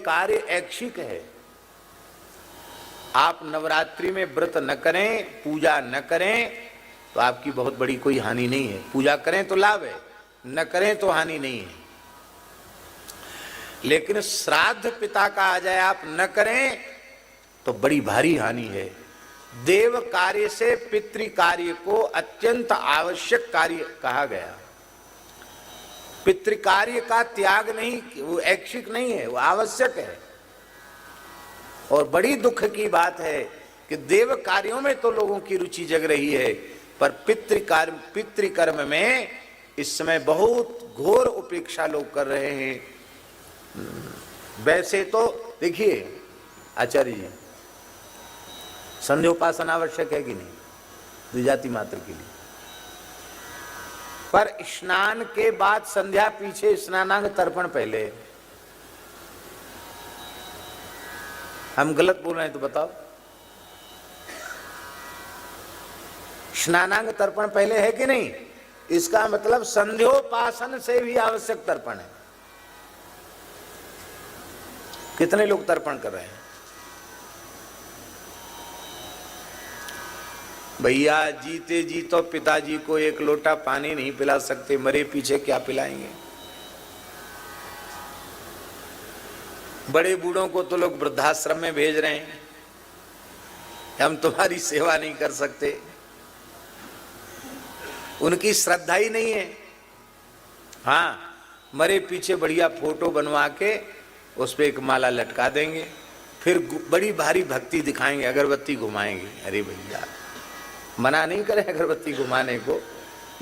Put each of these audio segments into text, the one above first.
कार्य ऐच्छिक है। आप नवरात्रि में व्रत न करें, पूजा न करें तो आपकी बहुत बड़ी कोई हानि नहीं है। पूजा करें तो लाभ है, न करें तो हानि नहीं है। लेकिन श्राद्ध पिता का आ जाए आप न करें तो बड़ी भारी हानि है। देव कार्य से पितृ कार्य को अत्यंत आवश्यक कार्य कहा गया। पितृ कार्य का त्याग नहीं, वो ऐच्छिक नहीं है, वो आवश्यक है। और बड़ी दुख की बात है कि देव कार्यों में तो लोगों की रुचि जग रही है, पर पितृकर्म में इस समय बहुत घोर उपेक्षा लोग कर रहे हैं। वैसे तो देखिए आचार्य जी, संध्योपासना आवश्यक है कि नहीं द्विजाति मात्र के लिए, पर स्नान के बाद संध्या पीछे, स्नानांग तर्पण पहले। हम गलत बोल रहे हैं तो बताओ। स्नानांग तर्पण पहले है कि नहीं? इसका मतलब संध्योपासन से भी आवश्यक तर्पण है। कितने लोग तर्पण कर रहे हैं? भैया जीते जी तो पिताजी को एक लोटा पानी नहीं पिला सकते, मरे पीछे क्या पिलाएंगे? बड़े बूढ़ों को तो लोग वृद्धाश्रम में भेज रहे हैं, हम तुम्हारी सेवा नहीं कर सकते। उनकी श्रद्धा ही नहीं है। हाँ, मरे पीछे बढ़िया फोटो बनवा के उस पर एक माला लटका देंगे, फिर बड़ी भारी भक्ति दिखाएंगे, अगरबत्ती घुमाएंगे। अरे भैया, मना नहीं करे अगरबत्ती घुमाने को,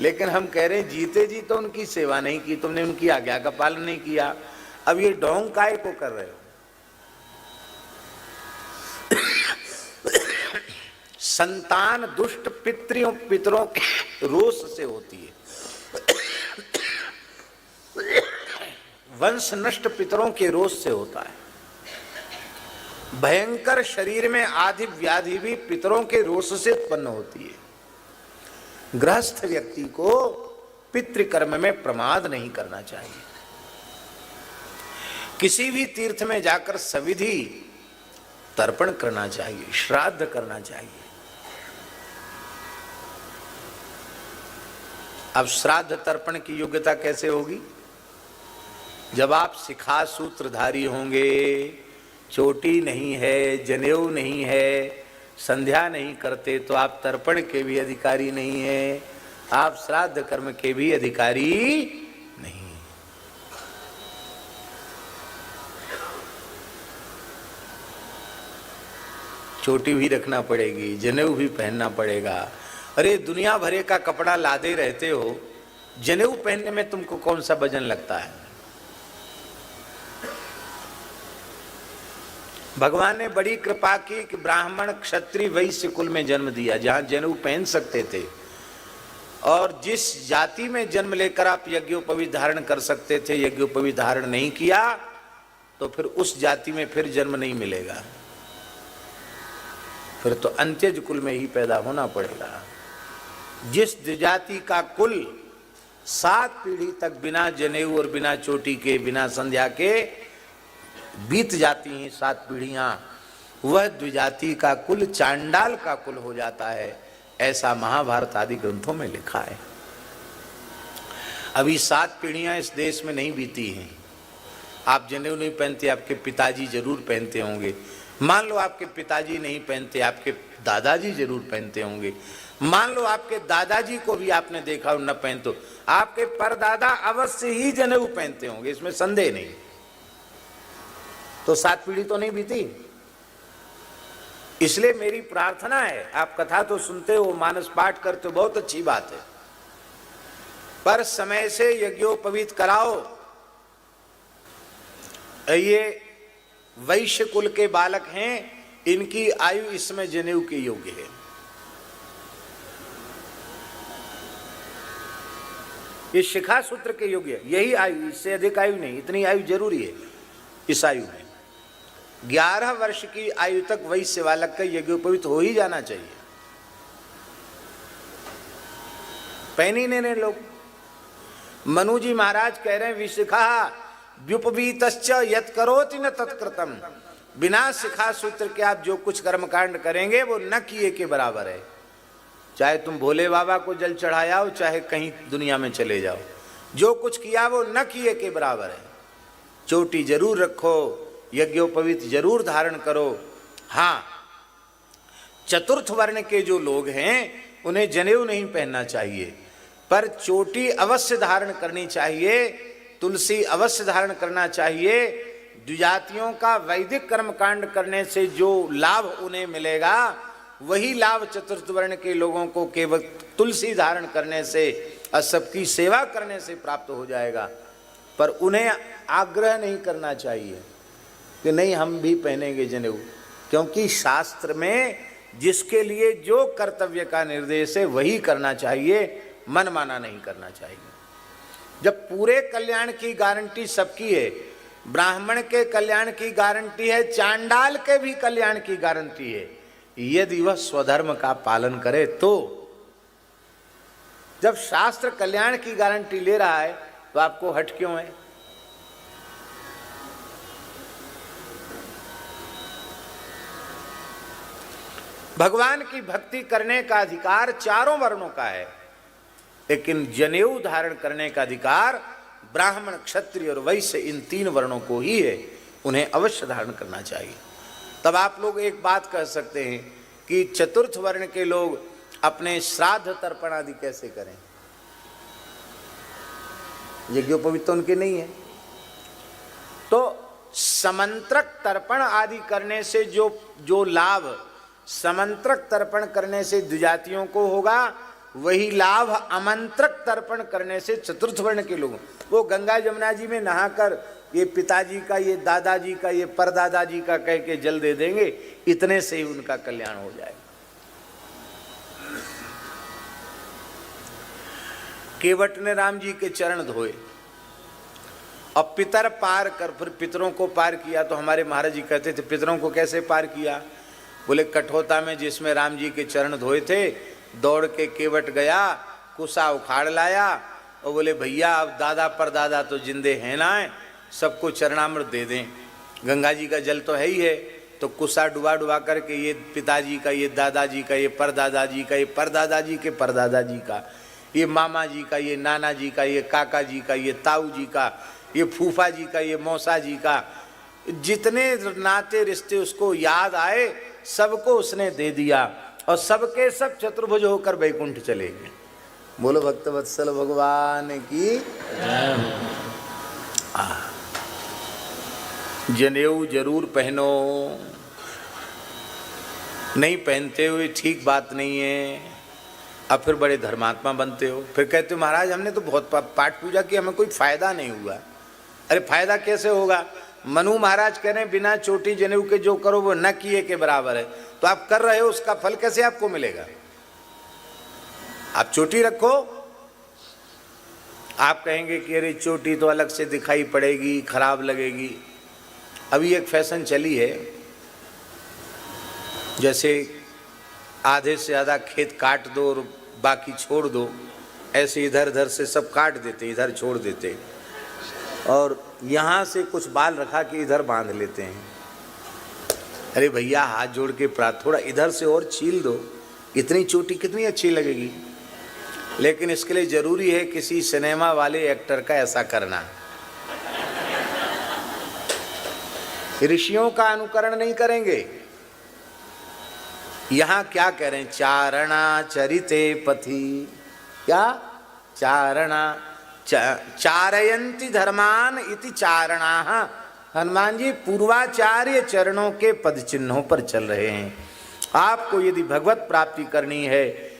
लेकिन हम कह रहे हैं जीते जी तो उनकी सेवा नहीं की तुमने, उनकी आज्ञा का पालन नहीं किया। अब ये ढोंग काय को कर रहे हो? संतान दुष्ट पितरों के रोष से होती है, वंश नष्ट पितरों के रोष से होता है। भयंकर शरीर में आदि व्याधि भी पितरों के रोष से उत्पन्न होती है। गृहस्थ व्यक्ति को पितृकर्म में प्रमाद नहीं करना चाहिए। किसी भी तीर्थ में जाकर सविधि तर्पण करना चाहिए, श्राद्ध करना चाहिए। अब श्राद्ध तर्पण की योग्यता कैसे होगी? जब आप शिखा सूत्रधारी होंगे, चोटी नहीं है, जनेऊ नहीं है, संध्या नहीं करते, तो आप तर्पण के भी अधिकारी नहीं है, आप श्राद्ध कर्म के भी अधिकारी नहीं। चोटी भी रखना पड़ेगी, जनेऊ भी पहनना पड़ेगा। अरे दुनिया भरे का कपड़ा लादे रहते हो, जनेऊ पहनने में तुमको कौन सा वजन लगता है? भगवान ने बड़ी कृपा की कि ब्राह्मण क्षत्रिय वैश्य कुल में जन्म दिया, जहां जनेऊ पहन सकते थे। और जिस जाति में जन्म लेकर आप यज्ञोपवीत धारण कर सकते थे, यज्ञोपवीत धारण नहीं किया तो फिर उस जाति में फिर जन्म नहीं मिलेगा, फिर तो अंत्यज कुल में ही पैदा होना पड़ेगा। जिस जाति का कुल 7 पीढ़ी तक बिना जनेऊ और बिना चोटी के, बिना संध्या के बीत जाती हैं 7 पीढ़ियां, वह द्विजाति का कुल चांडाल का कुल हो जाता है। ऐसा महाभारत आदि ग्रंथों में लिखा है। अभी 7 पीढ़ियां इस देश में नहीं बीती हैं। आप जनेऊ नहीं पहनते, आपके पिताजी जरूर पहनते होंगे। मान लो आपके पिताजी नहीं पहनते, आपके दादाजी जरूर पहनते होंगे। मान लो आपके दादाजी को भी आपने देखा और न पहनते, आपके परदादा अवश्य ही जनेऊ पहनते होंगे, इसमें संदेह नहीं। तो 7 पीढ़ी तो नहीं बीती। इसलिए मेरी प्रार्थना है, आप कथा तो सुनते हो, मानस पाठ करते हो, बहुत अच्छी बात है, पर समय से यज्ञोपवीत कराओ। ये वैश्य कुल के बालक हैं, इनकी आयु इसमें जनेऊ के योग्य है। ये शिखा सूत्र के योग्य है, यही आयु, इससे अधिक आयु नहीं। इतनी आयु जरूरी है इस आयु में। 11 वर्ष की आयु तक वैश्य बालक का यज्ञोपवीत हो ही जाना चाहिए। पहन ही नहीं लोग। मनु जी महाराज कह रहे हैं विशिखा व्युपवीतश्च यत् करोति न तत्कृतम्, बिना सिखा सूत्र के आप जो कुछ कर्मकांड करेंगे वो न किए के बराबर है। चाहे तुम भोले बाबा को जल चढ़ाओ, चाहे कहीं दुनिया में चले जाओ, जो कुछ किया वो न किए के बराबर है। चोटी जरूर रखो, यज्ञोपवीत जरूर धारण करो। हाँ, चतुर्थ वर्ण के जो लोग हैं उन्हें जनेऊ नहीं पहनना चाहिए, पर चोटी अवश्य धारण करनी चाहिए, तुलसी अवश्य धारण करना चाहिए। द्विजातियों का वैदिक कर्मकांड करने से जो लाभ उन्हें मिलेगा वही लाभ चतुर्थ वर्ण के लोगों को केवल तुलसी धारण करने से और सबकी सेवा करने से प्राप्त हो जाएगा। पर उन्हें आग्रह नहीं करना चाहिए कि नहीं हम भी पहनेंगे जनेऊ, क्योंकि शास्त्र में जिसके लिए जो कर्तव्य का निर्देश है वही करना चाहिए, मन माना नहीं करना चाहिए। जब पूरे कल्याण की गारंटी सबकी है, ब्राह्मण के कल्याण की गारंटी है, चांडाल के भी कल्याण की गारंटी है, यदि वह स्वधर्म का पालन करे तो। जब शास्त्र कल्याण की गारंटी ले रहा है तो आपको हट क्यों है? भगवान की भक्ति करने का अधिकार चारों वर्णों का है, लेकिन जनेऊ धारण करने का अधिकार ब्राह्मण, क्षत्रिय और वैश्य इन तीन वर्णों को ही है। उन्हें अवश्य धारण करना चाहिए। तब आप लोग एक बात कह सकते हैं कि चतुर्थ वर्ण के लोग अपने श्राद्ध तर्पण आदि कैसे करें? यज्ञोपवीत तो उनके नहीं है, तो समंत्रक तर्पण आदि करने से जो लाभ समंत्रक तर्पण करने से द्विजातियों को होगा, वही लाभ अमंत्रक तर्पण करने से चतुर्थ वर्ण के लोगों। वो गंगा जमुना जी में नहाकर ये पिताजी का, ये दादाजी का, ये परदादाजी का कह के जल दे देंगे, इतने से ही उनका कल्याण हो जाएगा। केवट ने राम जी के चरण धोए और पितर पार कर, फिर पितरों को पार किया। तो हमारे महाराज जी कहते थे पितरों को कैसे पार किया? बोले कठोता में जिसमें राम जी के चरण धोए थे, दौड़ के केवट गया, कुसा उखाड़ लाया और बोले भैया अब दादा परदादा तो जिंदे हैं ना, सबको चरणामृत दे दें, गंगा जी का जल तो है ही है। तो कुसा डुबा डुबा करके ये पिताजी का, ये दादाजी का, ये परदादाजी का, ये परदादाजी के परदादाजी का, ये मामा जी का, ये नाना जी का, ये काका जी का, ये ताऊ जी का, ये फूफा जी का, ये मौसा जी का, जितने नाते रिश्ते उसको याद आए सबको उसने दे दिया और सबके सब चतुर्भुज होकर वैकुंठ चले गए। बोलो भक्तवत्सल भगवान की। जनेऊ जरूर पहनो, नहीं पहनते हुए ठीक बात नहीं है। अब फिर बड़े धर्मात्मा बनते हो, फिर कहते हो महाराज हमने तो बहुत पाठ पूजा की, हमें कोई फायदा नहीं हुआ। अरे फायदा कैसे होगा? मनु महाराज कह रहे हैं बिना चोटी जनेऊ के जो करो वो न किए के बराबर है, तो आप कर रहे हो, उसका फल कैसे आपको मिलेगा? आप चोटी रखो, आप कहेंगे कि अरे चोटी तो अलग से दिखाई पड़ेगी, खराब लगेगी। अभी एक फैशन चली है, जैसे आधे से ज़्यादा खेत काट दो और बाकी छोड़ दो, ऐसे इधर उधर से सब काट देते, इधर छोड़ देते और यहाँ से कुछ बाल रखा कि इधर बांध लेते हैं। अरे भैया हाथ जोड़ के थोड़ा इधर से और छील दो, इतनी चोटी कितनी अच्छी लगेगी। लेकिन इसके लिए जरूरी है किसी सिनेमा वाले एक्टर का ऐसा करना। ऋषियों का अनुकरण नहीं करेंगे। यहाँ क्या कह रहे हैं? चारणा चरिते पथि, क्या चारणा चारयंती धर्मान इति चारणाः। हनुमान जी पूर्वाचार्य चरणों के पद चिन्हों पर चल रहे हैं। आपको यदि भगवत प्राप्ति करनी है,